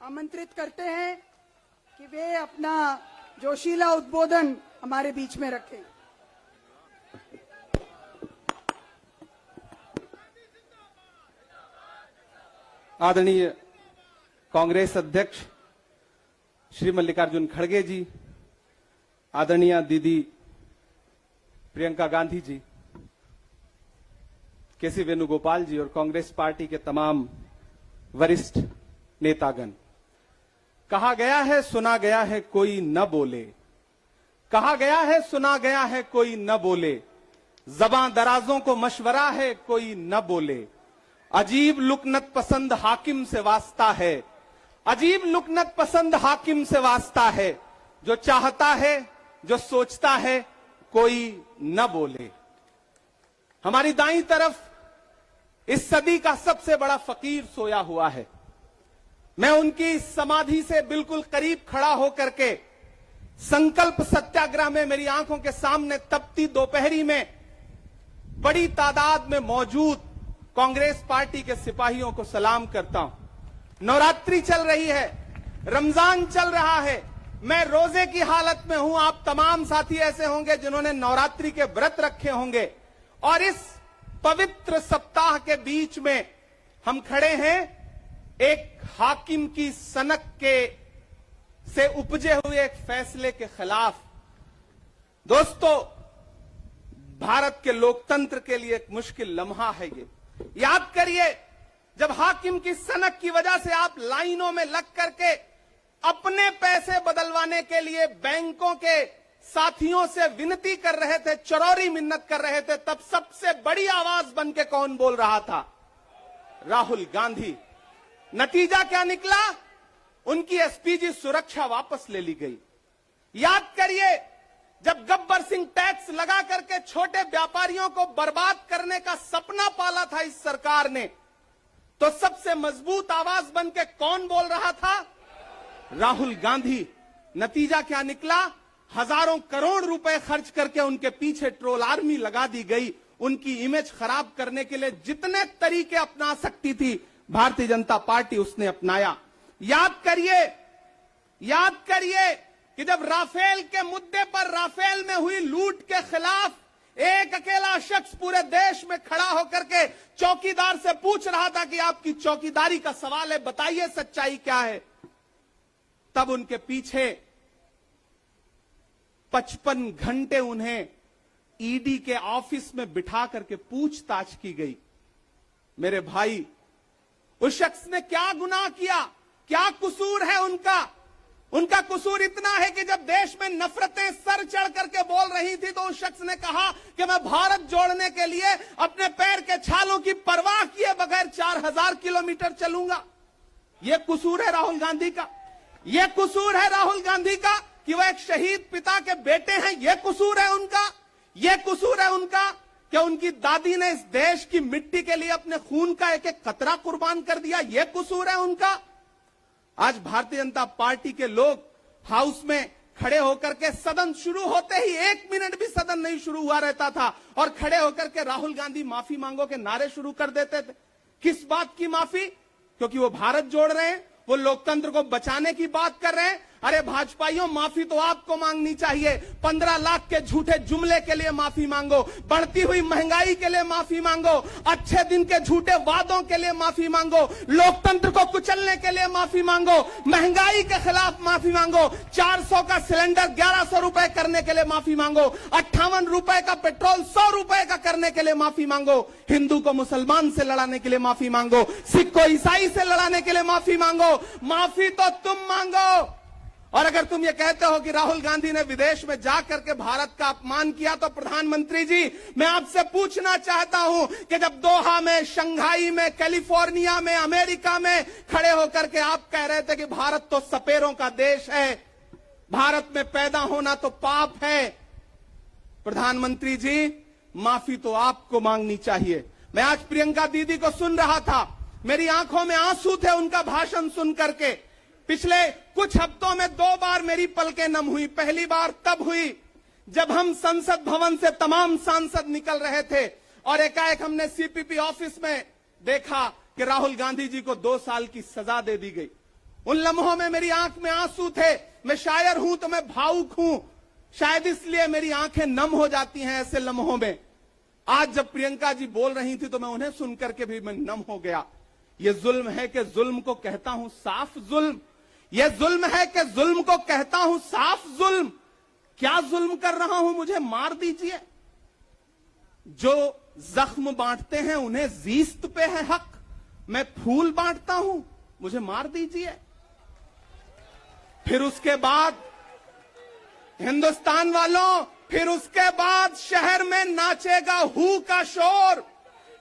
आमंत्रित करते हैं कि वे अपना जोशीला उद्बोधन हमारे बीच में रखें। आदरणीय कांग्रेस अध्यक्ष श्री मल्लिकार्जुन खड़गे जी, आदरणीय दीदी प्रियंका गांधी जी, केसी वेणुगोपाल जी और कांग्रेस पार्टी के तमाम वरिष्ठ नेतागण, कहा गया है सुना गया है कोई न बोले, कहा गया है सुना गया है कोई न बोले, ज़बां दराजों को मशवरा है कोई न बोले, अजीब लुकनत पसंद हाकिम से वास्ता है, अजीब लुकनत पसंद हाकिम से वास्ता है, जो चाहता है जो सोचता है कोई न बोले। हमारी दाईं तरफ इस सदी का सबसे बड़ा फकीर सोया हुआ है। मैं उनकी समाधि से बिल्कुल करीब खड़ा होकर के संकल्प सत्याग्रह में मेरी आंखों के सामने तपती दोपहरी में बड़ी तादाद में मौजूद कांग्रेस पार्टी के सिपाहियों को सलाम करता हूं। नवरात्रि चल रही है, रमजान चल रहा है, मैं रोजे की हालत में हूं। आप तमाम साथी ऐसे होंगे जिन्होंने नवरात्रि के व्रत रखे होंगे और इस पवित्र सप्ताह के बीच में हम खड़े हैं एक हाकिम की सनक के से उपजे हुए एक फैसले के खिलाफ। दोस्तों, भारत के लोकतंत्र के लिए एक मुश्किल लम्हा है ये। याद करिए, जब हाकिम की सनक की वजह से आप लाइनों में लग करके अपने पैसे बदलवाने के लिए बैंकों के साथियों से विनती कर रहे थे, चरौरी मिन्नत कर रहे थे, तब सबसे बड़ी आवाज बन के कौन बोल रहा था? राहुल गांधी। नतीजा क्या निकला? उनकी एसपीजी सुरक्षा वापस ले ली गई। याद करिए, जब गब्बर सिंह टैक्स लगा करके छोटे व्यापारियों को बर्बाद करने का सपना पाला था इस सरकार ने, तो सबसे मजबूत आवाज बन के कौन बोल रहा था? राहुल गांधी। नतीजा क्या निकला? हजारों करोड़ रुपए खर्च करके उनके पीछे ट्रोल आर्मी लगा दी गई। उनकी इमेज खराब करने के लिए जितने तरीके अपना सकती थी भारतीय जनता पार्टी उसने अपनाया। याद करिए कि जब राफेल के मुद्दे पर, राफेल में हुई लूट के खिलाफ एक अकेला शख्स पूरे देश में खड़ा होकर के चौकीदार से पूछ रहा था कि आपकी चौकीदारी का सवाल है, बताइए सच्चाई क्या है, तब उनके पीछे 55 घंटे उन्हें ईडी के ऑफिस में बिठा करके पूछताछ की गई। मेरे भाई, उस शख्स ने क्या गुनाह किया? क्या कसूर है उनका? उनका कसूर इतना है कि जब देश में नफरतें सर चढ़ करके बोल रही थी तो उस शख्स ने कहा कि मैं भारत जोड़ने के लिए अपने पैर के छालों की परवाह किए बगैर 4000 किलोमीटर चलूंगा। यह कसूर है राहुल गांधी का। यह कसूर है राहुल गांधी का कि वह एक शहीद पिता के बेटे हैं। यह कसूर है उनका। यह कसूर है उनका कि उनकी दादी ने इस देश की मिट्टी के लिए अपने खून का एक एक कतरा कुर्बान कर दिया। यह कसूर है उनका। आज भारतीय जनता पार्टी के लोग हाउस में खड़े होकर के, सदन शुरू होते ही 1 मिनट भी सदन नहीं शुरू हुआ रहता था और खड़े होकर के राहुल गांधी माफी मांगो के नारे शुरू कर देते थे। किस बात की माफी? क्योंकि वो भारत जोड़ रहे हैं, वो लोकतंत्र को बचाने की बात कर रहे हैं। अरे भाजपाइयों, माफी तो आपको मांगनी चाहिए। 15 लाख के झूठे जुमले के लिए माफी मांगो, बढ़ती हुई महंगाई के लिए माफी मांगो, अच्छे दिन के झूठे वादों के लिए माफी मांगो, लोकतंत्र को कुचलने के लिए माफी मांगो, महंगाई के खिलाफ माफी मांगो, 400 का सिलेंडर 1100 रुपए करने के लिए माफी मांगो, 58 रुपए का पेट्रोल 100 रुपए का करने के लिए माफी मांगो, हिंदू को मुसलमान से लड़ाने के लिए माफी मांगो, सिख को ईसाई से लड़ाने के लिए माफी मांगो। माफी तो तुम मांगो। और अगर तुम ये कहते हो कि राहुल गांधी ने विदेश में जाकर के भारत का अपमान किया, तो प्रधानमंत्री जी, मैं आपसे पूछना चाहता हूं कि जब दोहा में, शंघाई में, कैलिफोर्निया में, अमेरिका में खड़े होकर के आप कह रहे थे कि भारत तो सपेरों का देश है, भारत में पैदा होना तो पाप है, प्रधानमंत्री जी, माफी तो आपको मांगनी चाहिए। मैं आज प्रियंका दीदी को सुन रहा था, मेरी आंखों में आंसू थे उनका भाषण सुन करके। पिछले कुछ हफ्तों में 2 बार मेरी पलकें नम हुई। पहली बार तब हुई जब हम संसद भवन से तमाम सांसद निकल रहे थे और एकाएक हमने सीपीपी ऑफिस में देखा कि राहुल गांधी जी को 2 साल की सजा दे दी गई। उन लम्हों में मेरी आंख में आंसू थे। मैं शायर हूं तो मैं भावुक हूं, शायद इसलिए मेरी आंखें नम हो जाती हैं ऐसे लम्हों में। आज जब प्रियंका जी बोल रही थी तो मैं उन्हें सुनकर के भी मैं नम हो गया। ये जुल्म है कि जुल्म को कहता हूं साफ जुल्म, ये जुल्म है कि जुल्म को कहता हूं साफ जुल्म। क्या जुल्म कर रहा हूं, मुझे मार दीजिए। जो जख्म बांटते हैं उन्हें जीस्त पे है हक, मैं फूल बांटता हूं, मुझे मार दीजिए। फिर उसके बाद हिंदुस्तान वालों, फिर उसके बाद शहर में नाचेगा हू का शोर,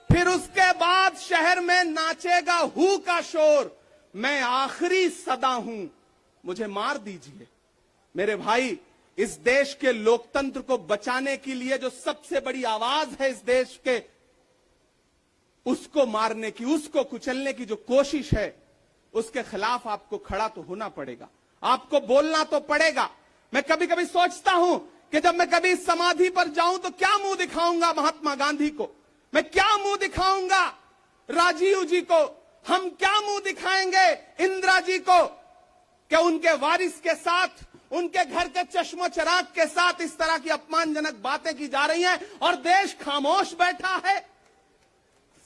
फिर उसके बाद शहर में नाचेगा हू का शोर। मैं आखिरी सदा हूं, मुझे मार दीजिए। मेरे भाई, इस देश के लोकतंत्र को बचाने के लिए जो सबसे बड़ी आवाज है इस देश के, उसको मारने की, उसको कुचलने की जो कोशिश है, उसके खिलाफ आपको खड़ा तो होना पड़ेगा, आपको बोलना तो पड़ेगा। मैं कभी कभी सोचता हूं कि जब मैं कभी समाधि पर जाऊं तो क्या मुंह दिखाऊंगा महात्मा गांधी को, मैं क्या मुंह दिखाऊंगा राजीव जी को, हम क्या मुंह दिखाएंगे इंदिरा जी को, कि उनके वारिस के साथ, उनके घर के चश्मो चिराग के साथ इस तरह की अपमानजनक बातें की जा रही हैं और देश खामोश बैठा है।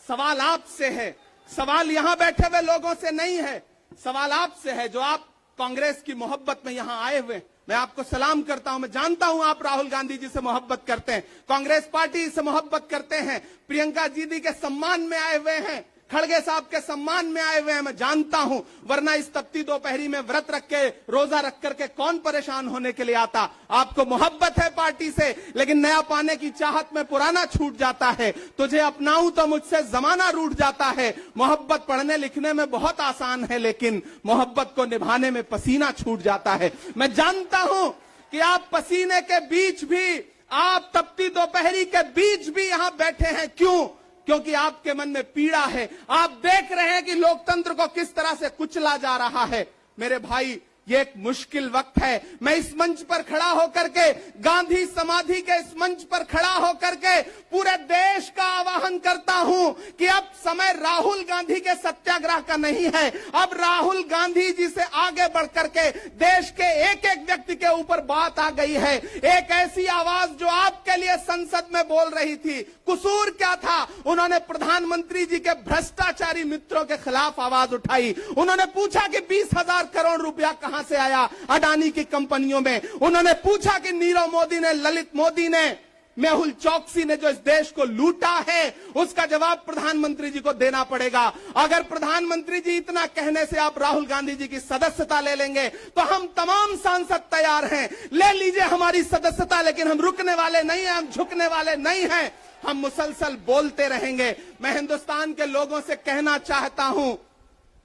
सवाल आपसे है, सवाल यहां बैठे हुए लोगों से नहीं है, सवाल आपसे है जो आप कांग्रेस की मोहब्बत में यहां आए हुए। मैं आपको सलाम करता हूं, मैं जानता हूं आप राहुल गांधी जी से मोहब्बत करते हैं, कांग्रेस पार्टी से मोहब्बत करते हैं, प्रियंका जी के सम्मान में आए हुए हैं, खड़गे साहब के सम्मान में आए हुए हैं, मैं जानता हूं। वरना इस तपती दोपहरी में व्रत रख के, रोजा रख करके कौन परेशान होने के लिए आता। आपको मोहब्बत है पार्टी से, लेकिन नया पाने की चाहत में पुराना छूट जाता है। तुझे अपनाऊं तो मुझसे जमाना रूठ जाता है। मोहब्बत पढ़ने लिखने में बहुत आसान है, लेकिन मोहब्बत को निभाने में पसीना छूट जाता है। मैं जानता हूं कि आप पसीने के बीच भी, आप तपती दोपहरी के बीच भी यहां बैठे हैं। क्यों? क्योंकि आपके मन में पीड़ा है। आप देख रहे हैं कि लोकतंत्र को किस तरह से कुचला जा रहा है। मेरे भाई, ये एक मुश्किल वक्त है। मैं इस मंच पर खड़ा होकर के, गांधी समाधि के इस मंच पर खड़ा होकर के पूरे देश का आह्वान करता हूं कि अब समय राहुल गांधी के सत्याग्रह का नहीं है। अब राहुल गांधी जी से आगे बढ़ करके देश के एक एक व्यक्ति के ऊपर बात आ गई है। एक ऐसी आवाज जो आपके लिए संसद में बोल रही थी, कसूर क्या था? उन्होंने प्रधानमंत्री जी के भ्रष्टाचारी मित्रों के खिलाफ आवाज उठाई। उन्होंने पूछा कि 20,000 करोड़ रुपया कहां से आया अडानी की कंपनियों में। उन्होंने पूछा कि नीरव मोदी ने, ललित मोदी ने, मेहुल चौकसी ने जो इस देश को लूटा है, उसका जवाब प्रधानमंत्री जी को देना पड़ेगा। अगर प्रधानमंत्री जी इतना कहने से आप राहुल गांधी जी की सदस्यता ले लेंगे तो हम तमाम सांसद तैयार हैं, ले लीजिए हमारी सदस्यता, लेकिन हम रुकने वाले नहीं हैं, हम झुकने वाले नहीं हैं, हम मुसलसल बोलते रहेंगे। मैं हिंदुस्तान के लोगों से कहना चाहता हूं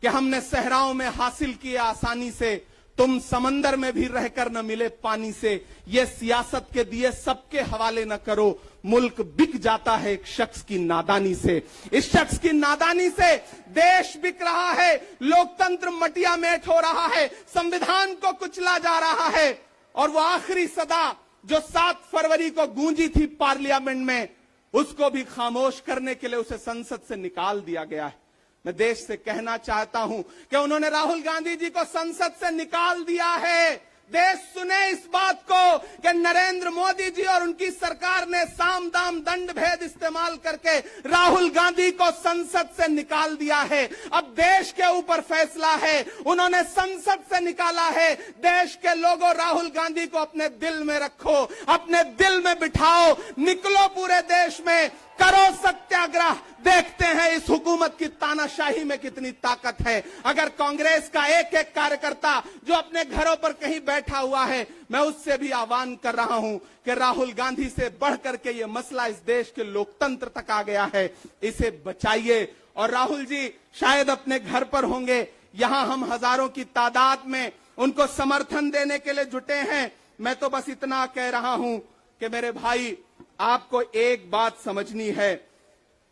कि हमने सहराओं में हासिल किया आसानी से, तुम समंदर में भी रहकर न मिले पानी से। ये सियासत के दिए सबके हवाले न करो, मुल्क बिक जाता है एक शख्स की नादानी से। इस शख्स की नादानी से देश बिक रहा है, लोकतंत्र मटिया मेट हो रहा है, संविधान को कुचला जा रहा है। और वो आखिरी सदा जो 7 फरवरी को गूंजी थी पार्लियामेंट में, उसको भी खामोश करने के लिए उसे संसद से निकाल दिया गया है। मैं देश से कहना चाहता हूं कि उन्होंने राहुल गांधी जी को संसद से निकाल दिया है। देश सुने इस बात को कि नरेंद्र मोदी जी और उनकी सरकार ने साम दाम दंड भेद इस्तेमाल करके राहुल गांधी को संसद से निकाल दिया है। अब देश के ऊपर फैसला है, उन्होंने संसद से निकाला है। देश के लोगों, राहुल गांधी को अपने दिल में रखो, अपने दिल में बिठाओ, निकलो पूरे देश में, करो सत्याग्रह। देखते हैं इस हुकूमत की तानाशाही में कितनी ताकत है। अगर कांग्रेस का एक एक कार्यकर्ता जो अपने घरों पर कहीं बैठा हुआ है, मैं उससे भी आह्वान कर रहा हूं कि राहुल गांधी से बढ़ करके ये मसला इस देश के लोकतंत्र तक आ गया है, इसे बचाइए। और राहुल जी शायद अपने घर पर होंगे, यहां हम हजारों की तादाद में उनको समर्थन देने के लिए जुटे हैं। मैं तो बस इतना कह रहा हूं कि मेरे भाई, आपको एक बात समझनी है,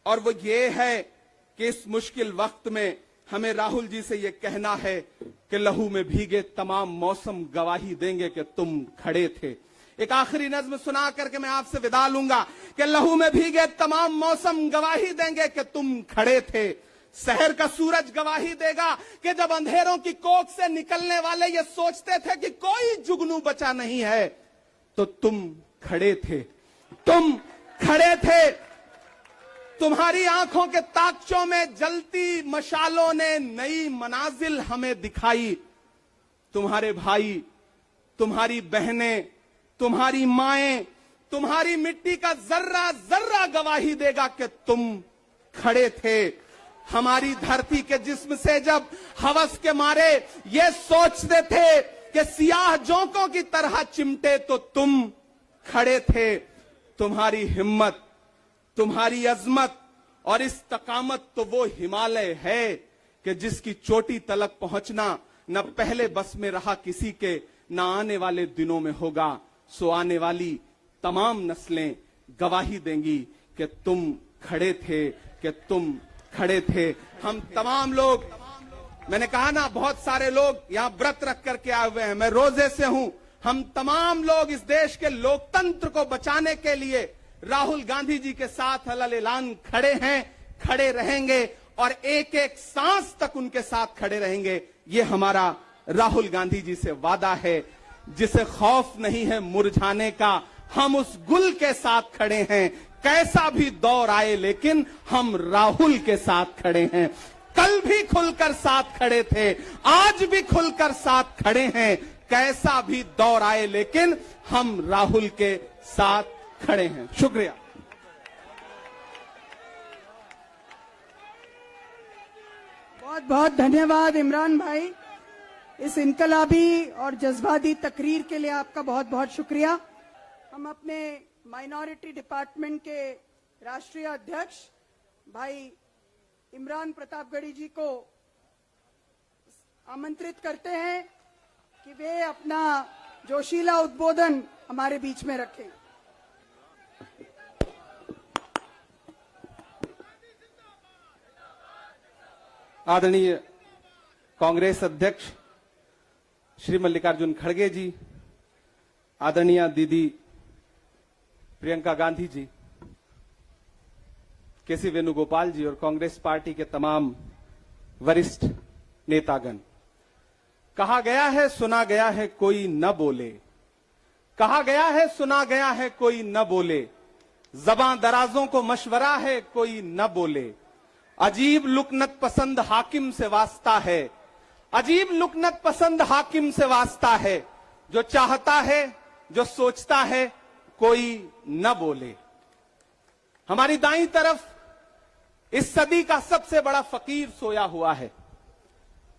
और वो ये है कि इस मुश्किल वक्त में हमें राहुल जी से ये कहना है कि लहू में भीगे तमाम मौसम गवाही देंगे कि तुम खड़े थे। एक आखिरी नज्म सुना करके मैं आपसे विदा लूंगा कि लहू में भीगे तमाम मौसम गवाही देंगे कि तुम खड़े थे। शहर का सूरज गवाही देगा कि जब अंधेरों की कोख से निकलने वाले ये सोचते थे कि कोई जुगनू बचा नहीं है, तो तुम खड़े थे, तुम खड़े थे। तुम्हारी आंखों के ताकचों में जलती मशालों ने नई मनाजिल हमें दिखाई। तुम्हारे भाई, तुम्हारी बहनें, तुम्हारी माएं, तुम्हारी मिट्टी का जर्रा जर्रा गवाही देगा कि तुम खड़े थे। हमारी धरती के जिस्म से जब हवस के मारे ये सोचते थे कि सियाह जोंकों की तरह चिमटे, तो तुम खड़े थे। तुम्हारी हिम्मत, तुम्हारी अजमत और इस्तकामत तो वो हिमालय है कि जिसकी चोटी तलक पहुंचना न पहले बस में रहा किसी के, न आने वाले दिनों में होगा। सो आने वाली तमाम नस्लें गवाही देंगी कि तुम खड़े थे, कि तुम खड़े थे। हम तमाम लोग, मैंने कहा ना, बहुत सारे लोग यहां व्रत रख करके आए हुए हैं, मैं रोजे से हूं। हम तमाम लोग इस देश के लोकतंत्र को बचाने के लिए राहुल गांधी जी के साथ अलल ऐलान खड़े हैं, खड़े रहेंगे और एक एक सांस तक उनके साथ खड़े रहेंगे। ये हमारा राहुल गांधी जी से वादा है। जिसे खौफ नहीं है मुरझाने का, हम उस गुल के साथ खड़े हैं। कैसा भी दौर आए लेकिन हम राहुल के साथ खड़े हैं। कल भी खुलकर साथ खड़े थे, आज भी खुलकर साथ खड़े हैं। कैसा भी दौर आए लेकिन हम राहुल के साथ खड़े हैं। शुक्रिया। बहुत बहुत धन्यवाद इमरान भाई, इस इनकलाबी और जज्बाती तकरीर के लिए आपका बहुत बहुत शुक्रिया। हम अपने माइनॉरिटी डिपार्टमेंट के राष्ट्रीय अध्यक्ष भाई इमरान प्रतापगढ़ी जी को आमंत्रित करते हैं कि वे अपना जोशीला उद्बोधन हमारे बीच में रखें। आदरणीय कांग्रेस अध्यक्ष श्री मल्लिकार्जुन खड़गे जी, आदरणीय दीदी प्रियंका गांधी जी, केसी वेणुगोपाल जी और कांग्रेस पार्टी के तमाम वरिष्ठ नेतागण, कहा गया है सुना गया है कोई न बोले, कहा गया है सुना गया है कोई न बोले, ज़बां दराजों को मशवरा है कोई न बोले, अजीब लुकनत पसंद हाकिम से वास्ता है, अजीब लुकनत पसंद हाकिम से वास्ता है, जो चाहता है जो सोचता है कोई न बोले। हमारी दाईं तरफ इस सदी का सबसे बड़ा फकीर सोया हुआ है।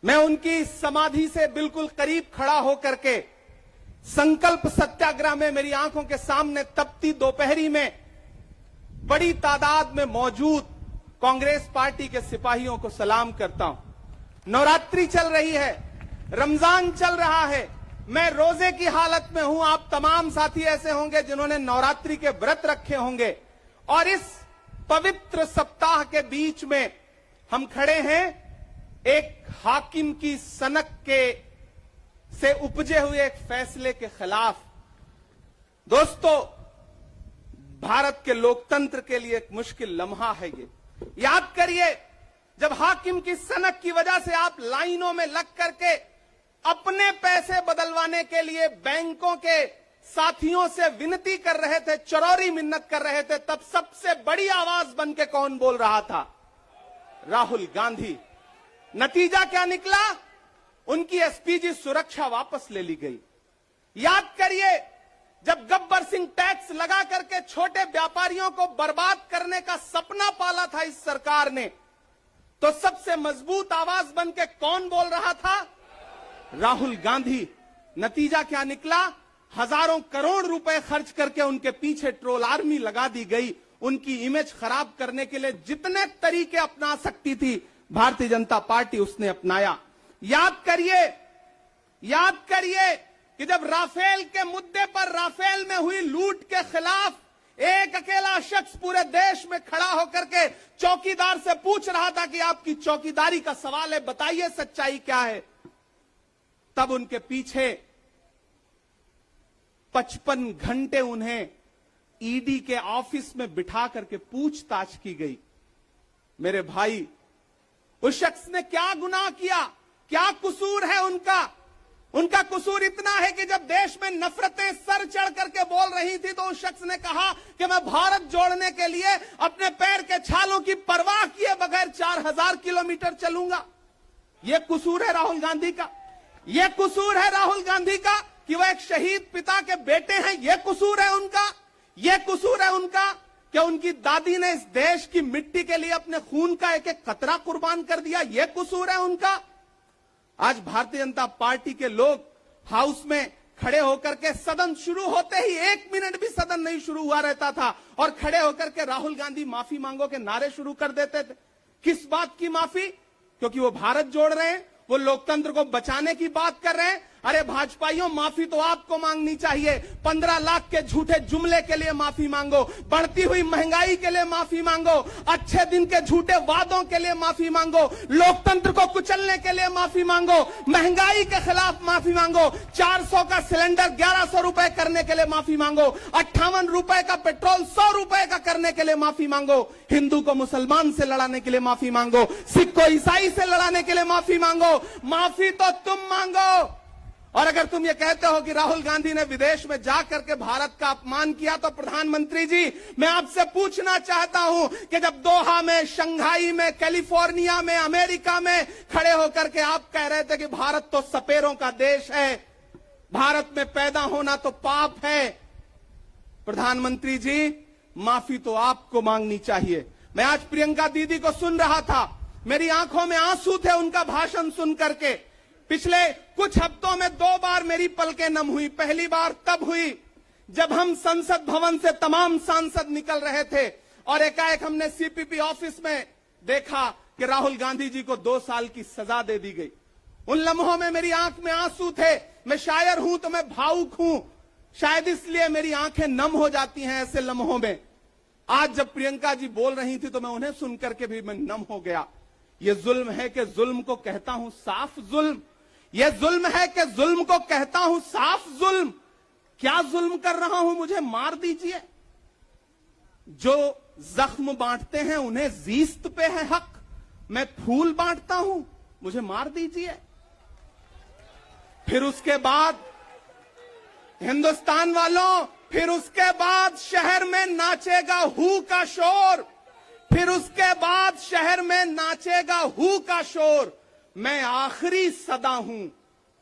मैं उनकी समाधि से बिल्कुल करीब खड़ा होकर के संकल्प सत्याग्रह में मेरी आंखों के सामने तपती दोपहरी में बड़ी तादाद में मौजूद कांग्रेस पार्टी के सिपाहियों को सलाम करता हूं। नवरात्रि चल रही है, रमजान चल रहा है, मैं रोजे की हालत में हूं। आप तमाम साथी ऐसे होंगे जिन्होंने नवरात्रि के व्रत रखे होंगे और इस पवित्र सप्ताह के बीच में हम खड़े हैं एक हाकिम की सनक के से उपजे हुए एक फैसले के खिलाफ। दोस्तों, भारत के लोकतंत्र के लिए एक मुश्किल लम्हा है ये। याद करिए, जब हाकिम की सनक की वजह से आप लाइनों में लग करके अपने पैसे बदलवाने के लिए बैंकों के साथियों से विनती कर रहे थे, चरौरी मिन्नत कर रहे थे, तब सबसे बड़ी आवाज बन के कौन बोल रहा था? राहुल गांधी। नतीजा क्या निकला? उनकी एसपीजी सुरक्षा वापस ले ली गई। याद करिए, जब गब्बर सिंह टैक्स लगा करके छोटे व्यापारियों को बर्बाद करने का सपना पाला था इस सरकार ने, तो सबसे मजबूत आवाज बन के कौन बोल रहा था? राहुल गांधी। नतीजा क्या निकला? हजारों करोड़ रुपए खर्च करके उनके पीछे ट्रोल आर्मी लगा दी गई। उनकी इमेज खराब करने के लिए जितने तरीके अपना सकती थी भारतीय जनता पार्टी उसने अपनाया। याद करिए कि जब राफेल के मुद्दे पर, राफेल में हुई लूट के खिलाफ एक अकेला शख्स पूरे देश में खड़ा होकर के चौकीदार से पूछ रहा था कि आपकी चौकीदारी का सवाल है, बताइए सच्चाई क्या है। तब उनके पीछे 55 घंटे उन्हें ईडी के ऑफिस में बिठा करके पूछताछ की गई। मेरे भाई, उस शख्स ने क्या गुनाह किया, क्या कसूर है उनका? उनका कसूर इतना है कि जब देश में नफरतें सर चढ़ करके बोल रही थी तो उस शख्स ने कहा कि मैं भारत जोड़ने के लिए अपने पैर के छालों की परवाह किए बगैर 4000 किलोमीटर चलूंगा। यह कसूर है राहुल गांधी का। यह कसूर है राहुल गांधी का कि वह एक शहीद पिता के बेटे हैं। यह कसूर है उनका। यह कसूर है उनका कि उनकी दादी ने इस देश की मिट्टी के लिए अपने खून का एक एक कतरा कुर्बान कर दिया। यह कसूर है उनका। आज भारतीय जनता पार्टी के लोग हाउस में खड़े होकर के सदन शुरू होते ही 1 मिनट भी सदन नहीं शुरू हुआ रहता था और खड़े होकर के राहुल गांधी माफी मांगो के नारे शुरू कर देते थे। किस बात की माफी? क्योंकि वो भारत जोड़ रहे हैं, वो लोकतंत्र को बचाने की बात कर रहे हैं। अरे भाजपाइयों, माफी तो आपको मांगनी चाहिए। 15 लाख के झूठे जुमले के लिए माफी मांगो, बढ़ती हुई महंगाई के लिए माफी मांगो, अच्छे दिन के झूठे वादों के लिए माफी मांगो, लोकतंत्र को कुचलने के लिए माफी मांगो, महंगाई के खिलाफ माफी मांगो, 400 का सिलेंडर 1100 रुपए करने के लिए माफी मांगो, 58 रुपए का पेट्रोल 100 रुपए का करने के लिए माफी मांगो, हिंदू को मुसलमान से लड़ाने के लिए माफी मांगो, सिख को ईसाई से लड़ाने के लिए माफी मांगो। माफी तो तुम मांगो। और अगर तुम ये कहते हो कि राहुल गांधी ने विदेश में जाकर के भारत का अपमान किया, तो प्रधानमंत्री जी, मैं आपसे पूछना चाहता हूं कि जब दोहा में, शंघाई में, कैलिफोर्निया में, अमेरिका में खड़े होकर के आप कह रहे थे कि भारत तो सपेरों का देश है, भारत में पैदा होना तो पाप है, प्रधानमंत्री जी, माफी तो आपको मांगनी चाहिए। मैं आज प्रियंका दीदी को सुन रहा था, मेरी आंखों में आंसू थे उनका भाषण सुन करके। पिछले कुछ हफ्तों में 2 बार मेरी पलकें नम हुई। पहली बार तब हुई जब हम संसद भवन से तमाम सांसद निकल रहे थे और एकाएक हमने सीपीपी ऑफिस में देखा कि राहुल गांधी जी को 2 साल की सजा दे दी गई। उन लम्हों में मेरी आंख में आंसू थे। मैं शायर हूं तो मैं भावुक हूं, शायद इसलिए मेरी आंखें नम हो जाती हैं ऐसे लम्हों में। आज जब प्रियंका जी बोल रही थी तो मैं उन्हें सुनकर के भी मैं नम हो गया। यह जुल्म है कि जुल्म को कहता हूं साफ जुल्म। यह जुल्म है कि जुल्म को कहता हूं साफ जुल्म। क्या जुल्म कर रहा हूं? मुझे मार दीजिए। जो जख्म बांटते हैं उन्हें जीस्त पे है हक। मैं फूल बांटता हूं, मुझे मार दीजिए। फिर उसके बाद हिंदुस्तान वालों, फिर उसके बाद शहर में नाचेगा हू का शोर। फिर उसके बाद शहर में नाचेगा हू का शोर। मैं आखिरी सदा हूं,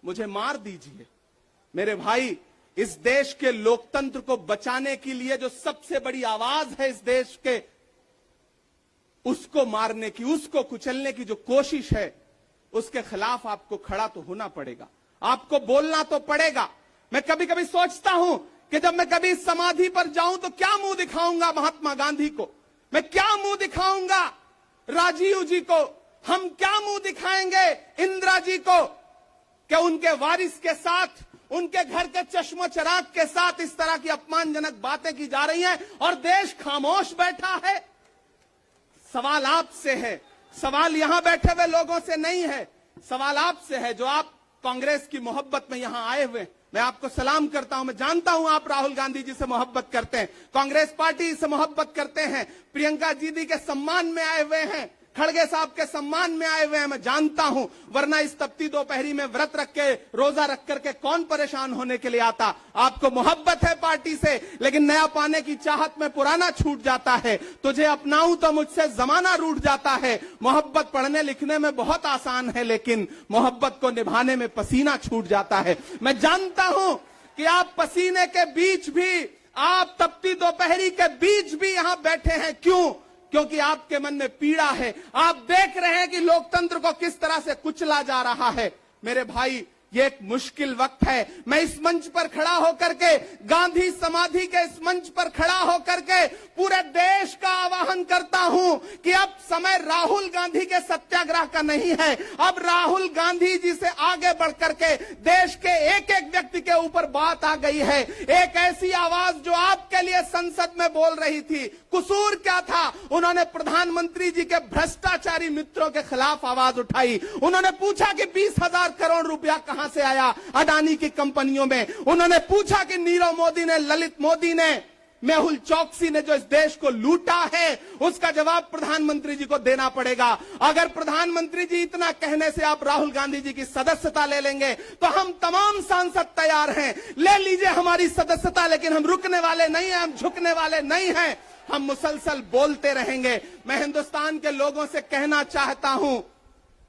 मुझे मार दीजिए। मेरे भाई, इस देश के लोकतंत्र को बचाने के लिए जो सबसे बड़ी आवाज है इस देश के, उसको मारने की, उसको कुचलने की जो कोशिश है, उसके खिलाफ आपको खड़ा तो होना पड़ेगा, आपको बोलना तो पड़ेगा। मैं कभी कभी सोचता हूं कि जब मैं कभी समाधि पर जाऊं तो क्या मुंह दिखाऊंगा महात्मा गांधी को, मैं क्या मुंह दिखाऊंगा राजीव जी को, हम क्या मुंह दिखाएंगे इंदिरा जी को कि उनके वारिस के साथ, उनके घर के चश्मो चिराग के साथ इस तरह की अपमानजनक बातें की जा रही हैं और देश खामोश बैठा है। सवाल आपसे है, सवाल यहां बैठे हुए लोगों से नहीं है, सवाल आपसे है जो आप कांग्रेस की मोहब्बत में यहां आए हुए। मैं आपको सलाम करता हूं, मैं जानता हूं आप राहुल गांधी जी से मोहब्बत करते हैं, कांग्रेस पार्टी से मोहब्बत करते हैं, प्रियंका दीदी के सम्मान में आए हुए हैं, खड़गे साहब के सम्मान में आए हुए हैं, मैं जानता हूं। वरना इस तपती दोपहरी में व्रत रख के, रोजा रख करके कौन परेशान होने के लिए आता? आपको मोहब्बत है पार्टी से, लेकिन नया पाने की चाहत में पुराना छूट जाता है। तुझे अपनाऊं तो मुझसे जमाना रूठ जाता है। मोहब्बत पढ़ने लिखने में बहुत आसान है, लेकिन मोहब्बत को निभाने में पसीना छूट जाता है। मैं जानता हूं कि आप पसीने के बीच भी, आप तपती दोपहरी के बीच भी यहां बैठे हैं। क्यों? क्योंकि आपके मन में पीड़ा है। आप देख रहे हैं कि लोकतंत्र को किस तरह से कुचला जा रहा है। मेरे भाई, ये एक मुश्किल वक्त है। मैं इस मंच पर खड़ा होकर के, गांधी समाधि के इस मंच पर खड़ा होकर के पूरे देश का आह्वान करता हूं कि अब समय राहुल गांधी के सत्याग्रह का नहीं है। अब राहुल गांधी जी से आगे बढ़ करके देश के एक एक व्यक्ति के ऊपर बात आ गई है। एक ऐसी आवाज जो आपके लिए संसद में बोल रही थी। कसूर क्या था? उन्होंने प्रधानमंत्री जी के भ्रष्टाचारी मित्रों के खिलाफ आवाज उठाई। उन्होंने पूछा कि 20,000 करोड़ रुपया कहां से आया अडानी की कंपनियों में। उन्होंने पूछा कि नीरव मोदी ने, ललित मोदी ने मेहुल चौकसी ने जो इस देश को लूटा है, उसका जवाब प्रधानमंत्री जी को देना पड़ेगा। अगर प्रधानमंत्री जी इतना कहने से आप राहुल गांधी जी की सदस्यता ले लेंगे तो हम तमाम सांसद तैयार हैं, ले लीजिए हमारी सदस्यता, लेकिन हम रुकने वाले नहीं हैं, हम झुकने वाले नहीं हैं, हम मुसलसल बोलते रहेंगे। मैं हिंदुस्तान के लोगों से कहना चाहता हूं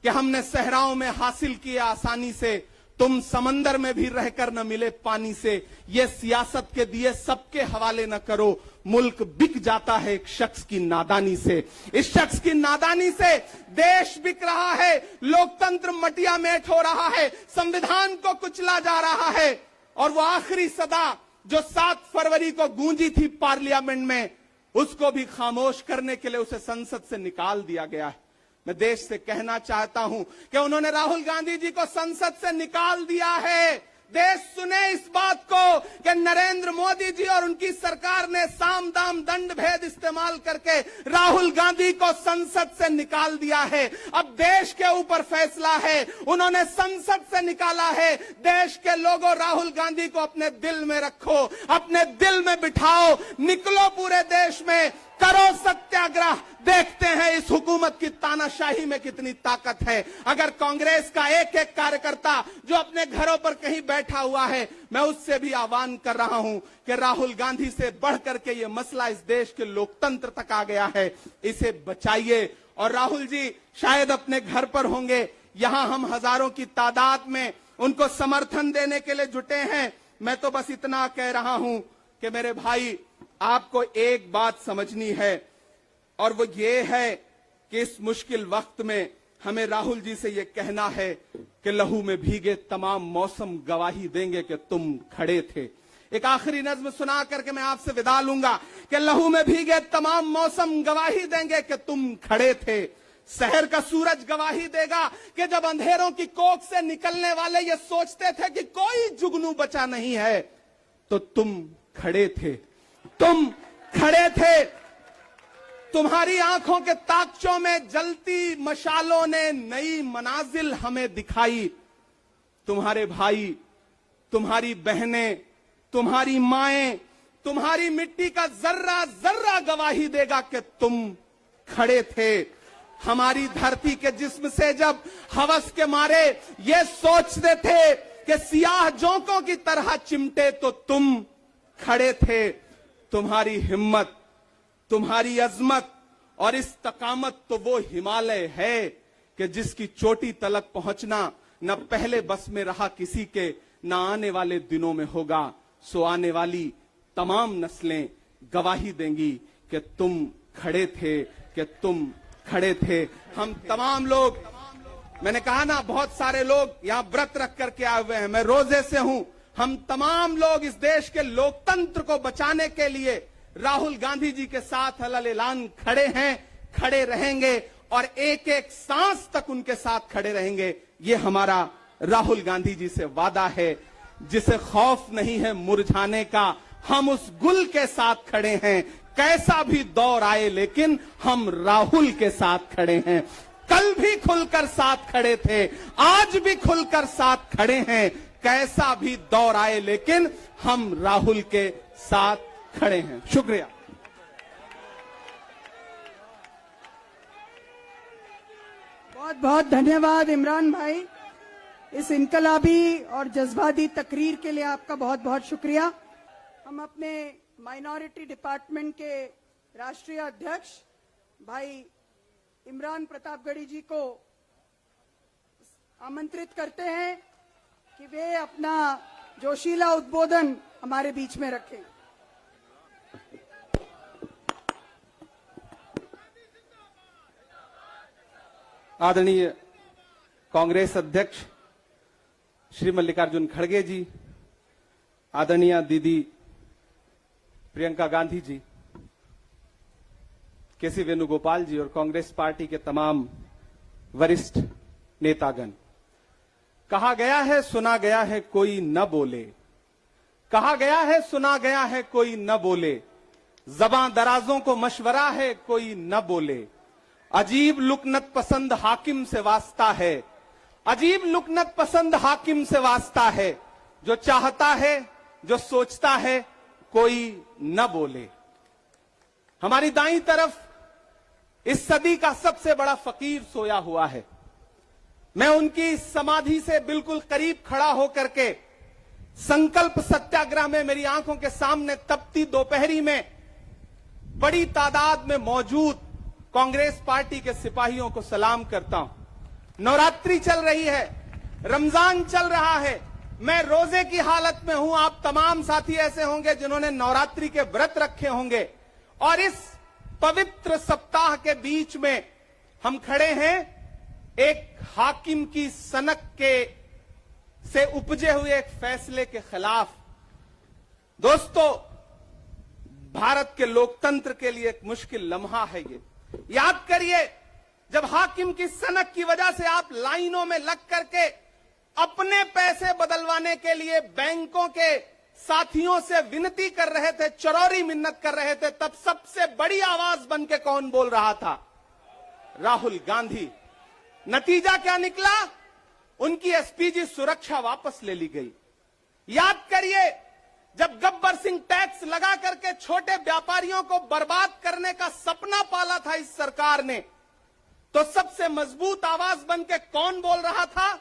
कि हमने सहराओं में हासिल किया आसानी से, तुम समंदर में भी रहकर न मिले पानी से। ये सियासत के दिए सबके हवाले न करो, मुल्क बिक जाता है एक शख्स की नादानी से। इस शख्स की नादानी से देश बिक रहा है, लोकतंत्र मटिया मेट हो रहा है, संविधान को कुचला जा रहा है। और वो आखिरी सदा जो 7 फरवरी को गूंजी थी पार्लियामेंट में, उसको भी खामोश करने के लिए उसे संसद से निकाल दिया गया है। मैं देश से कहना चाहता हूं कि उन्होंने राहुल गांधी जी को संसद से निकाल दिया है। देश सुने इस बात को कि नरेंद्र मोदी जी और उनकी सरकार ने साम दाम दंड भेद इस्तेमाल करके राहुल गांधी को संसद से निकाल दिया है। अब देश के ऊपर फैसला है, उन्होंने संसद से निकाला है। देश के लोगों, राहुल गांधी को अपने दिल में रखो, अपने दिल में बिठाओ, निकलो पूरे देश में, करो सत्याग्रह। देखते हैं इस हुकूमत की तानाशाही में कितनी ताकत है। अगर कांग्रेस का एक एक कार्यकर्ता जो अपने घरों पर कहीं बैठा हुआ है, मैं उससे भी आह्वान कर रहा हूं कि राहुल गांधी से बढ़कर के ये मसला इस देश के लोकतंत्र तक आ गया है, इसे बचाइए। और राहुल जी शायद अपने घर पर होंगे, यहां हम हजारों की तादाद में उनको समर्थन देने के लिए जुटे हैं। मैं तो बस इतना कह रहा हूं कि मेरे भाई, आपको एक बात समझनी है, और वो ये है कि इस मुश्किल वक्त में हमें राहुल जी से ये कहना है कि लहू में भीगे तमाम मौसम गवाही देंगे कि तुम खड़े थे। एक आखिरी नज्म सुना करके मैं आपसे विदा लूंगा कि लहू में भीगे तमाम मौसम गवाही देंगे कि तुम खड़े थे। शहर का सूरज गवाही देगा कि जब अंधेरों की कोख से निकलने वाले ये सोचते थे कि कोई जुगनू बचा नहीं है, तो तुम खड़े थे, तुम खड़े थे। तुम्हारी आंखों के ताकचों में जलती मशालों ने नई मनाजिल हमें दिखाई। तुम्हारे भाई, तुम्हारी बहनें, तुम्हारी माएं, तुम्हारी मिट्टी का जर्रा जर्रा गवाही देगा कि तुम खड़े थे। हमारी धरती के जिस्म से जब हवस के मारे ये सोचते थे कि सियाह जोंकों की तरह चिमटे, तो तुम खड़े थे। तुम्हारी हिम्मत, तुम्हारी अजमत और इस्तकामत तो वो हिमालय है कि जिसकी चोटी तलक पहुंचना न पहले बस में रहा किसी के, न आने वाले दिनों में होगा। सो आने वाली तमाम नस्लें गवाही देंगी कि तुम खड़े थे, कि तुम खड़े थे। हम तमाम लोग, मैंने कहा ना, बहुत सारे लोग यहां व्रत रख करके आए हुए हैं, मैं रोजे से हूं। हम तमाम लोग इस देश के लोकतंत्र को बचाने के लिए राहुल गांधी जी के साथ अलल ऐलान खड़े हैं, खड़े रहेंगे और एक एक सांस तक उनके साथ खड़े रहेंगे। ये हमारा राहुल गांधी जी से वादा है, जिसे खौफ नहीं है मुरझाने का। हम उस गुल के साथ खड़े हैं, कैसा भी दौर आए, लेकिन हम राहुल के साथ खड़े हैं। कल भी खुलकर साथ खड़े थे, आज भी खुलकर साथ खड़े हैं। कैसा भी दौर आए, लेकिन हम राहुल के साथ खड़े हैं। शुक्रिया। बहुत बहुत धन्यवाद इमरान भाई, इस इनकलाबी और जज्बाती तकरीर के लिए आपका बहुत बहुत शुक्रिया। हम अपने माइनॉरिटी डिपार्टमेंट के राष्ट्रीय अध्यक्ष भाई इमरान प्रतापगढ़ी जी को आमंत्रित करते हैं कि वे अपना जोशीला उद्बोधन हमारे बीच में रखें। आदरणीय कांग्रेस अध्यक्ष श्री मल्लिकार्जुन खड़गे जी, आदरणीय दीदी प्रियंका गांधी जी, केसी वेणुगोपाल जी और कांग्रेस पार्टी के तमाम वरिष्ठ नेतागण, कहा गया है सुना गया है कोई न बोले, कहा गया है सुना गया है कोई न बोले, ज़बां दराजों को मशवरा है कोई न बोले, अजीब लुकनत पसंद हाकिम से वास्ता है, अजीब लुकनत पसंद हाकिम से वास्ता है, जो चाहता है जो सोचता है कोई न बोले। हमारी दाईं तरफ इस सदी का सबसे बड़ा फकीर सोया हुआ है। मैं उनकी समाधि से बिल्कुल करीब खड़ा होकर के संकल्प सत्याग्रह में मेरी आंखों के सामने तपती दोपहरी में बड़ी तादाद में मौजूद कांग्रेस पार्टी के सिपाहियों को सलाम करता हूं। नवरात्रि चल रही है, रमजान चल रहा है, मैं रोजे की हालत में हूं। आप तमाम साथी ऐसे होंगे जिन्होंने नवरात्रि के व्रत रखे होंगे और इस पवित्र सप्ताह के बीच में हम खड़े हैं एक हाकिम की सनक के से उपजे हुए एक फैसले के खिलाफ। दोस्तों, भारत के लोकतंत्र के लिए एक मुश्किल लम्हा है ये। याद करिए, जब हाकिम की सनक की वजह से आप लाइनों में लग करके अपने पैसे बदलवाने के लिए बैंकों के साथियों से विनती कर रहे थे, चरौरी मिन्नत कर रहे थे, तब सबसे बड़ी आवाज बन के कौन बोल रहा था? राहुल गांधी। नतीजा क्या निकला? उनकी एसपीजी सुरक्षा वापस ले ली गई। याद करिए, जब गब्बर सिंह टैक्स लगा करके छोटे व्यापारियों को बर्बाद करने का सपना पाला था इस सरकार ने, तो सबसे मजबूत आवाज बन के कौन बोल रहा था?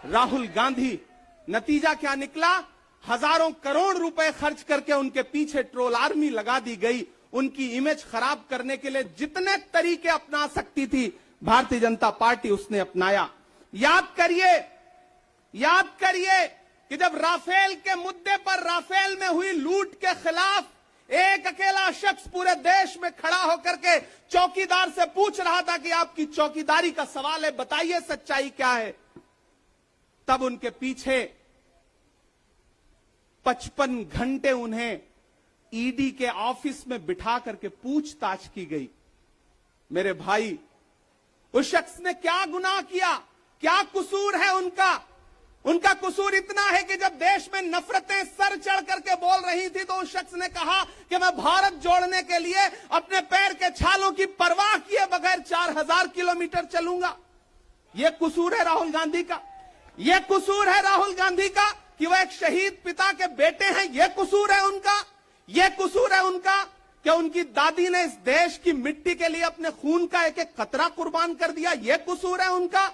राहुल गांधी। नतीजा क्या निकला? हजारों करोड़ रुपए खर्च करके उनके पीछे ट्रोल आर्मी लगा दी गई। उनकी इमेज खराब करने के लिए जितने तरीके अपना सकती थी भारतीय जनता पार्टी उसने अपनाया। याद करिए कि जब राफेल के मुद्दे पर राफेल में हुई लूट के खिलाफ एक अकेला शख्स पूरे देश में खड़ा होकर के चौकीदार से पूछ रहा था कि आपकी चौकीदारी का सवाल है, बताइए सच्चाई क्या है, तब उनके पीछे 55 घंटे उन्हें ईडी के ऑफिस में बिठा करके पूछताछ की गई। मेरे भाई, उस शख्स ने क्या गुनाह किया? क्या कसूर है उनका? उनका कसूर इतना है कि जब देश में नफरतें सर चढ़ करके बोल रही थी तो उस शख्स ने कहा कि मैं भारत जोड़ने के लिए अपने पैर के छालों की परवाह किए बगैर 4000 किलोमीटर चलूंगा। यह कसूर है राहुल गांधी का। यह कसूर है राहुल गांधी का कि वह एक शहीद पिता के बेटे हैं। यह कसूर है उनका। यह कसूर है उनका कि उनकी दादी ने इस देश की मिट्टी के लिए अपने खून का एक एक कतरा कुर्बान कर दिया। यह कसूर है उनका।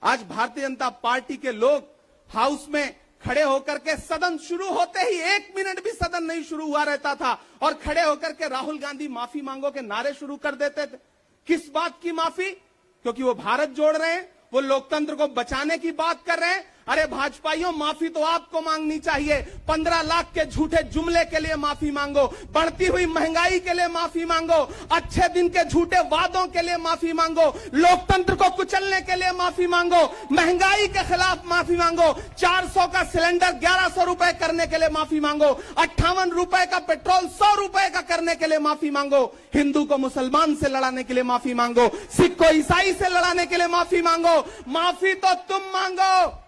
आज भारतीय जनता पार्टी के लोग हाउस में खड़े होकर के सदन शुरू होते ही 1 मिनट भी सदन नहीं शुरू हुआ रहता था और खड़े होकर के राहुल गांधी माफी मांगो के नारे शुरू कर देते थे। किस बात की माफी? क्योंकि वो भारत जोड़ रहे हैं, वो लोकतंत्र को बचाने की बात कर रहे हैं। अरे भाजपाइयों, माफी तो आपको मांगनी चाहिए। 15 लाख के झूठे जुमले के लिए माफी मांगो, बढ़ती हुई महंगाई के लिए माफी मांगो, अच्छे दिन के झूठे वादों के लिए माफी मांगो, लोकतंत्र को कुचलने के लिए माफी मांगो, महंगाई के खिलाफ माफी मांगो, 400 का सिलेंडर 1100 रुपए करने के लिए माफी मांगो, 58 रुपए का पेट्रोल 100 रुपए का करने के लिए माफी मांगो, हिंदू को मुसलमान से लड़ाने के लिए माफी मांगो, सिख को ईसाई से लड़ाने के लिए माफी मांगो। माफी तो तुम मांगो।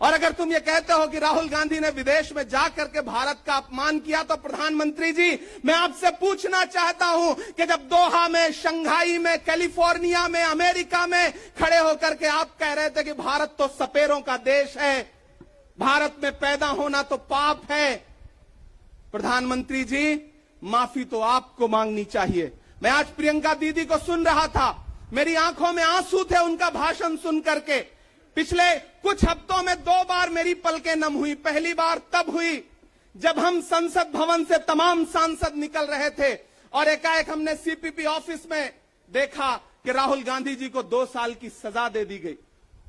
और अगर तुम ये कहते हो कि राहुल गांधी ने विदेश में जाकर के भारत का अपमान किया, तो प्रधानमंत्री जी, मैं आपसे पूछना चाहता हूं कि जब दोहा में, शंघाई में, कैलिफोर्निया में, अमेरिका में खड़े होकर के आप कह रहे थे कि भारत तो सपेरों का देश है, भारत में पैदा होना तो पाप है, प्रधानमंत्री जी, माफी तो आपको मांगनी चाहिए। मैं आज प्रियंका दीदी को सुन रहा था, मेरी आंखों में आंसू थे उनका भाषण सुन करके। पिछले कुछ हफ्तों में 2 बार मेरी पलकें नम हुई। पहली बार तब हुई जब हम संसद भवन से तमाम सांसद निकल रहे थे और एकाएक हमने सीपीपी ऑफिस में देखा कि राहुल गांधी जी को 2 साल की सजा दे दी गई।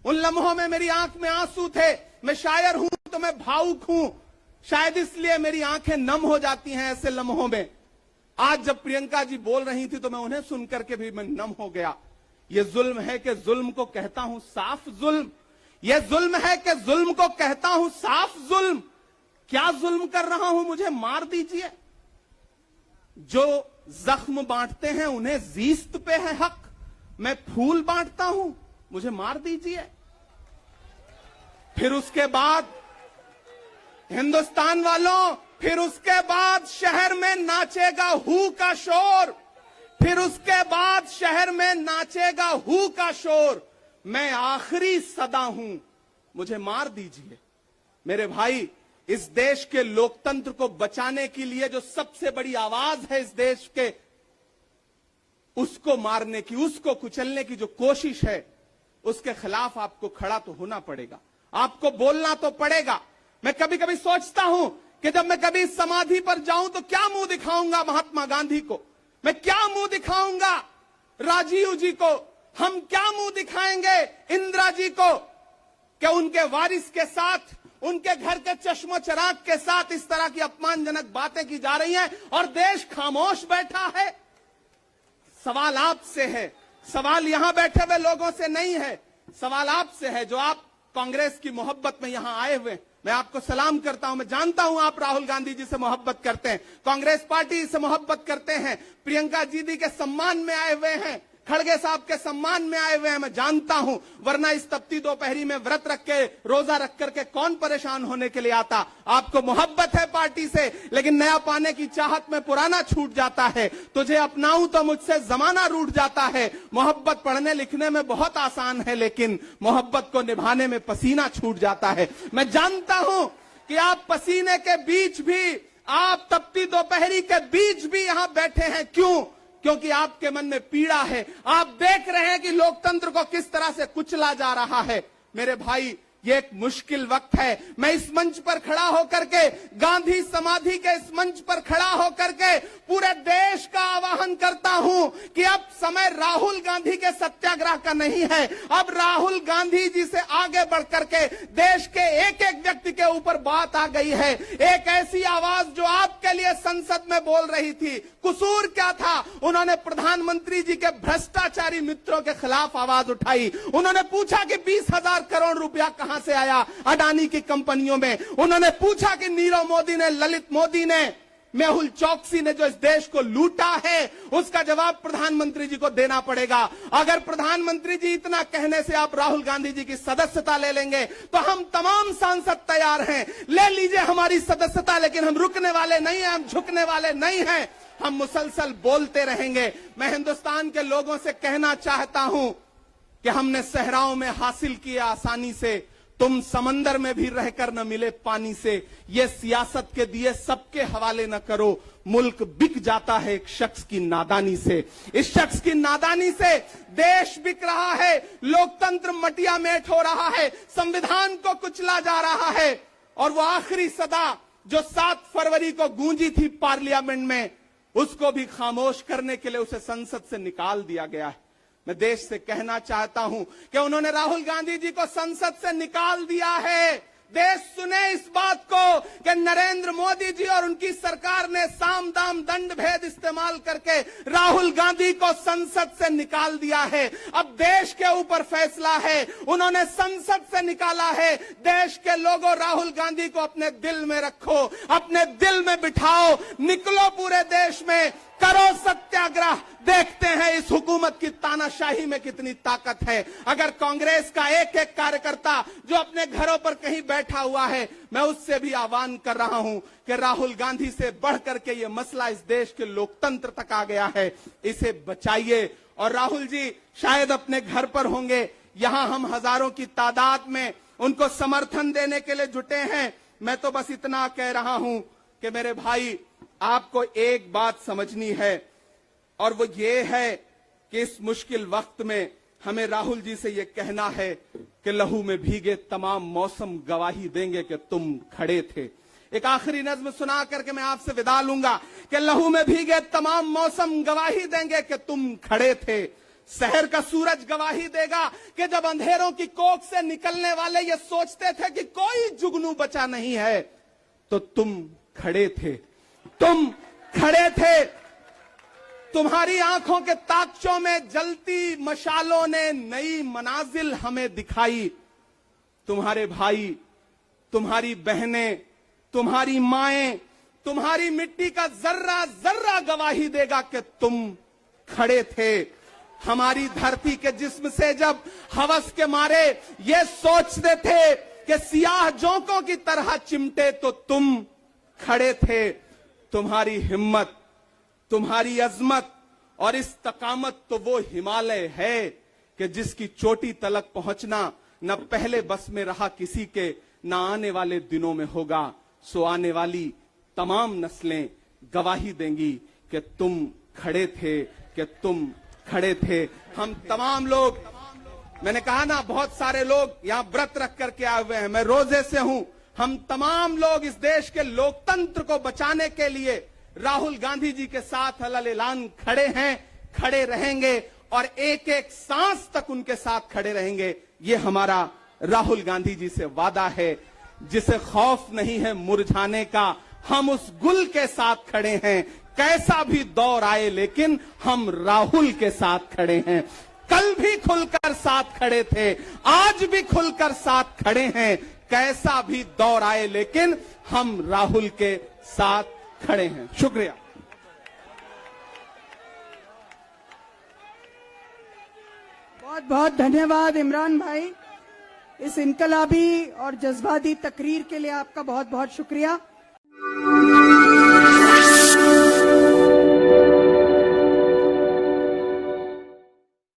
उन लम्हों में मेरी आंख में आंसू थे। मैं शायर हूं तो मैं भावुक हूं, शायद इसलिए मेरी आंखें नम हो जाती हैं ऐसे लम्हों में। आज जब प्रियंका जी बोल रही थी तो मैं उन्हें सुनकर के भी मैं नम हो गया। ये जुल्म है कि जुल्म को कहता हूं साफ जुल्म। ये जुल्म है कि जुल्म को कहता हूं साफ जुल्म। क्या जुल्म कर रहा हूं? मुझे मार दीजिए। जो जख्म बांटते हैं उन्हें जीस्त पे है हक। मैं फूल बांटता हूं, मुझे मार दीजिए। फिर उसके बाद हिंदुस्तान वालों, फिर उसके बाद शहर में नाचेगा हू का शोर। फिर उसके बाद शहर में नाचेगा हू का शोर। मैं आखिरी सदा हूं, मुझे मार दीजिए। मेरे भाई, इस देश के लोकतंत्र को बचाने के लिए जो सबसे बड़ी आवाज है इस देश के, उसको मारने की, उसको कुचलने की जो कोशिश है, उसके खिलाफ आपको खड़ा तो होना पड़ेगा, आपको बोलना तो पड़ेगा। मैं कभी कभी सोचता हूं कि जब मैं कभी समाधि पर जाऊं तो क्या मुंह दिखाऊंगा महात्मा गांधी को, मैं क्या मुंह दिखाऊंगा राजीव जी को, हम क्या मुंह दिखाएंगे इंदिरा जी को, कि उनके वारिस के साथ, उनके घर के चश्मो चिराग के साथ इस तरह की अपमानजनक बातें की जा रही हैं और देश खामोश बैठा है। सवाल आपसे है, सवाल यहां बैठे हुए लोगों से नहीं है, सवाल आपसे है जो आप कांग्रेस की मोहब्बत में यहां आए हुए। मैं आपको सलाम करता हूं, मैं जानता हूं आप राहुल गांधी जी से मोहब्बत करते हैं, कांग्रेस पार्टी से मोहब्बत करते हैं, प्रियंका दीदी के सम्मान में आए हुए हैं, खड़गे साहब के सम्मान में आए हुए हैं, मैं जानता हूं, वरना इस तपती दोपहरी में व्रत रख के, रोजा रख करके कौन परेशान होने के लिए आता। आपको मोहब्बत है पार्टी से, लेकिन नया पाने की चाहत में पुराना छूट जाता है। तुझे अपनाऊं तो मुझसे जमाना रूठ जाता है। मोहब्बत पढ़ने लिखने में बहुत आसान है, लेकिन मोहब्बत को निभाने में पसीना छूट जाता है। मैं जानता हूं कि आप पसीने के बीच भी, आप तपती दोपहरी के बीच भी यहां बैठे हैं। क्यों? क्योंकि आपके मन में पीड़ा है, आप देख रहे हैं कि लोकतंत्र को किस तरह से कुचला जा रहा है। मेरे भाई, ये एक मुश्किल वक्त है। मैं इस मंच पर खड़ा होकर के, गांधी समाधि के इस मंच पर खड़ा होकर के पूरे देश का आह्वान करता हूं कि अब समय राहुल गांधी के सत्याग्रह का नहीं है। अब राहुल गांधी जी से आगे बढ़ करके देश के एक एक व्यक्ति के ऊपर बात आ गई है। एक ऐसी आवाज जो आपके लिए संसद में बोल रही थी, कसूर क्या था? उन्होंने प्रधानमंत्री जी के भ्रष्टाचारी मित्रों के खिलाफ आवाज उठाई। उन्होंने पूछा कि 20,000 करोड़ रुपया कहां से आया अडानी की कंपनियों में। उन्होंने पूछा कि नीरव मोदी ने, ललित मोदी ने, मेहुल चौकसी ने जो इस देश को लूटा है, उसका जवाब प्रधानमंत्री जी को देना पड़ेगा। अगर प्रधानमंत्री जी इतना कहने से आप राहुल गांधी जी की सदस्यता ले लेंगे तो हम तमाम सांसद तैयार हैं, ले लीजिए हमारी सदस्यता, लेकिन हम रुकने वाले नहीं हैं, हम झुकने वाले नहीं हैं, हम मुसलसल बोलते रहेंगे। मैं हिंदुस्तान के लोगों से कहना चाहता हूं कि हमने सहराओं में हासिल किया आसानी से, तुम समंदर में भी रहकर न मिले पानी से। ये सियासत के दिए सबके हवाले न करो, मुल्क बिक जाता है एक शख्स की नादानी से। इस शख्स की नादानी से देश बिक रहा है, लोकतंत्र मटिया मेट हो रहा है, संविधान को कुचला जा रहा है। और वो आखिरी सदा जो 7 फरवरी को गूंजी थी पार्लियामेंट में, उसको भी खामोश करने के लिए उसे संसद से निकाल दिया गया है। मैं देश से कहना चाहता हूं कि उन्होंने राहुल गांधी जी को संसद से निकाल दिया है। देश सुने इस बात को कि नरेंद्र मोदी जी और उनकी सरकार ने साम दाम दंड भेद इस्तेमाल करके राहुल गांधी को संसद से निकाल दिया है। अब देश के ऊपर फैसला है, उन्होंने संसद से निकाला है। देश के लोगों, राहुल गांधी को अपने दिल में रखो, अपने दिल में बिठाओ, निकलो पूरे देश में, करो सत्याग्रह। देखते हैं इस हुकूमत की तानाशाही में कितनी ताकत है। अगर कांग्रेस का एक एक कार्यकर्ता जो अपने घरों पर कहीं बैठा हुआ है, मैं उससे भी आह्वान कर रहा हूं कि राहुल गांधी से बढ़ करके ये मसला इस देश के लोकतंत्र तक आ गया है, इसे बचाइए। और राहुल जी शायद अपने घर पर होंगे, यहां हम हजारों की तादाद में उनको समर्थन देने के लिए जुटे हैं। मैं तो बस इतना कह रहा हूं कि मेरे भाई, आपको एक बात समझनी है, और वो ये है कि इस मुश्किल वक्त में हमें राहुल जी से ये कहना है कि लहू में भीगे तमाम मौसम गवाही देंगे कि तुम खड़े थे। एक आखिरी नज्म सुना करके मैं आपसे विदा लूंगा कि लहू में भीगे तमाम मौसम गवाही देंगे कि तुम खड़े थे। शहर का सूरज गवाही देगा कि जब अंधेरों की कोख से निकलने वाले ये सोचते थे कि कोई जुगनू बचा नहीं है, तो तुम खड़े थे, तुम खड़े थे। तुम्हारी आंखों के ताकचों में जलती मशालों ने नई मनाजिल हमें दिखाई। तुम्हारे भाई, तुम्हारी बहनें, तुम्हारी माएं, तुम्हारी मिट्टी का जर्रा जर्रा गवाही देगा कि तुम खड़े थे। हमारी धरती के जिस्म से जब हवस के मारे ये सोचते थे कि सियाह जोंकों की तरह चिमटे, तो तुम खड़े थे। तुम्हारी हिम्मत, तुम्हारी अजमत और इस्तकामत तो वो हिमालय है कि जिसकी चोटी तलक पहुंचना न पहले बस में रहा किसी के, न आने वाले दिनों में होगा। सो आने वाली तमाम नस्लें गवाही देंगी कि तुम खड़े थे, कि तुम खड़े थे। हम तमाम लोग, मैंने कहा ना, बहुत सारे लोग यहां व्रत रख करके आए हुए हैं, मैं रोजे से हूं। हम तमाम लोग इस देश के लोकतंत्र को बचाने के लिए राहुल गांधी जी के साथ अलग ऐलान खड़े हैं, खड़े रहेंगे और एक एक सांस तक उनके साथ खड़े रहेंगे। ये हमारा राहुल गांधी जी से वादा है। जिसे खौफ नहीं है मुरझाने का, हम उस गुल के साथ खड़े हैं। कैसा भी दौर आए लेकिन हम राहुल के साथ खड़े हैं। कल भी खुलकर साथ खड़े थे, आज भी खुलकर साथ खड़े हैं। कैसा भी दौर आए लेकिन हम राहुल के साथ खड़े हैं। शुक्रिया। बहुत बहुत धन्यवाद इमरान भाई। इस इनकलाबी और जज्बाती तकरीर के लिए आपका बहुत बहुत शुक्रिया।